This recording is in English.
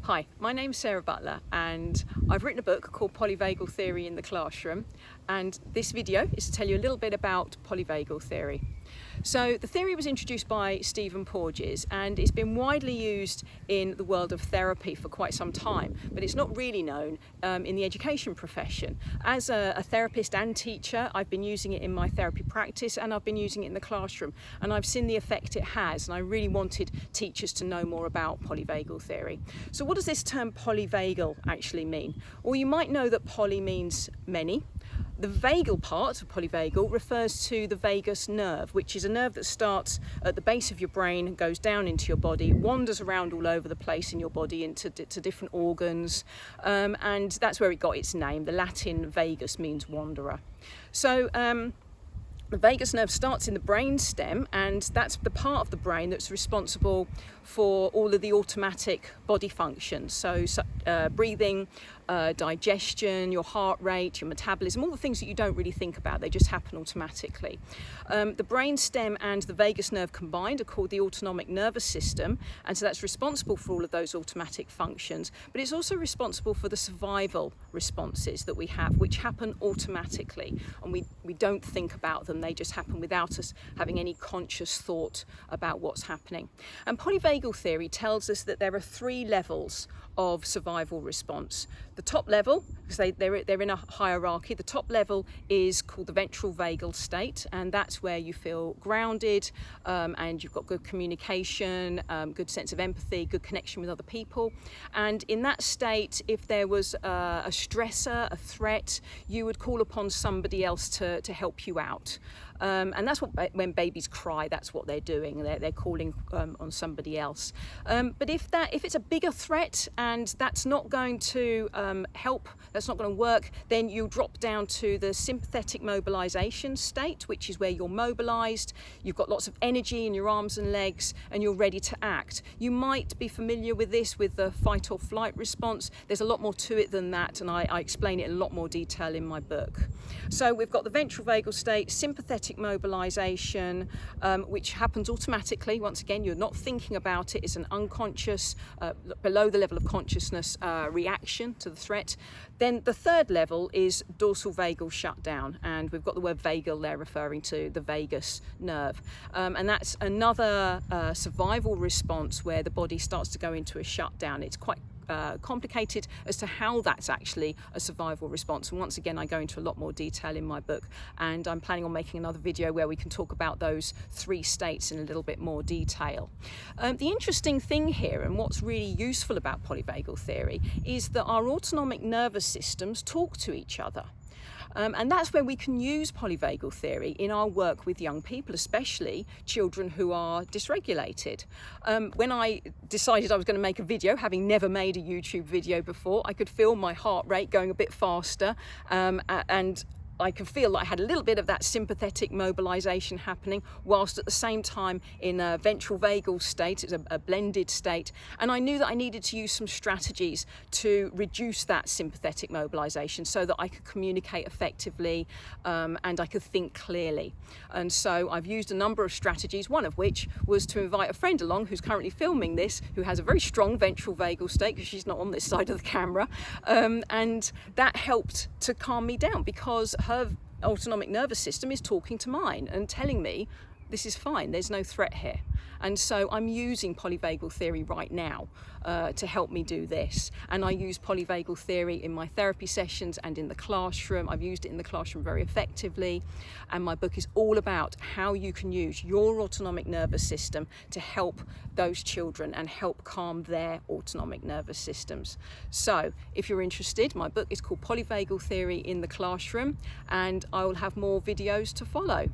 Hi, my name's Sarah Butler and I've written a book called Polyvagal Theory in the Classroom, and this video is to tell you a little bit about polyvagal theory. So the theory was introduced by Stephen Porges and it's been widely used in the world of therapy for quite some time, but it's not really known in the education profession. As a therapist and teacher, I've been using it in my therapy practice and I've been using it in the classroom, and I've seen the effect it has, and I really wanted teachers to know more about polyvagal theory. So what does this term polyvagal actually mean? Well, you might know that poly means many. The vagal part of polyvagal refers to the vagus nerve, which is a nerve that starts at the base of your brain, goes down into your body, wanders around all over the place in your body into different organs, and that's where it got its name. The Latin vagus means wanderer. So the vagus nerve starts in the brain stem, and that's the part of the brain that's responsible for all of the automatic body functions. So breathing, digestion, your heart rate, your metabolism, all the things that you don't really think about, they just happen automatically. The brain stem and the vagus nerve combined are called the autonomic nervous system, and so that's responsible for all of those automatic functions, but it's also responsible for the survival responses that we have, which happen automatically, and we don't think about them. They just happen without us having any conscious thought about what's happening. And polyvagal theory tells us that there are three levels of survival response. The top level, because they're in a hierarchy, the top level is called the ventral vagal state, and that's where you feel grounded and you've got good communication, good sense of empathy, good connection with other people. And in that state, if there was a stressor, a threat, you would call upon somebody else to help you out. And that's what, when babies cry, that's what they're doing. They're calling on somebody else. But if it's a bigger threat and that's not going to help, that's not going to work, then you drop down to the sympathetic mobilization state, which is where you're mobilized, you've got lots of energy in your arms and legs, and you're ready to act. You might be familiar with this, with the fight or flight response. There's a lot more to it than that, and I explain it in a lot more detail in my book. So we've got the ventral vagal state, sympathetic mobilization, which happens automatically. Once again, you're not thinking about it. It's an unconscious, below the level of consciousness reaction to the threat. Then the third level is dorsal vagal shutdown, and we've got the word vagal there referring to the vagus nerve, and that's another survival response where the body starts to go into a shutdown. It's quite complicated as to how that's actually a survival response, and once again I go into a lot more detail in my book, and I'm planning on making another video where we can talk about those three states in a little bit more detail. The interesting thing here, and what's really useful about polyvagal theory, is that our autonomic nervous systems talk to each other. And that's where we can use polyvagal theory in our work with young people, especially children who are dysregulated. When I decided I was going to make a video, having never made a YouTube video before, I could feel my heart rate going a bit faster, and I could feel that I had a little bit of that sympathetic mobilization happening, whilst at the same time in a ventral vagal state. It's a blended state, and I knew that I needed to use some strategies to reduce that sympathetic mobilization so that I could communicate effectively and I could think clearly. And so I've used a number of strategies, one of which was to invite a friend along who's currently filming this, who has a very strong ventral vagal state, because she's not on this side of the camera, and that helped to calm me down, because her autonomic nervous system is talking to mine and telling me this is fine, there's no threat here. And so I'm using polyvagal theory right now to help me do this. And I use polyvagal theory in my therapy sessions and in the classroom. I've used it in the classroom very effectively. And my book is all about how you can use your autonomic nervous system to help those children and help calm their autonomic nervous systems. So if you're interested, my book is called Polyvagal Theory in the Classroom, and I will have more videos to follow.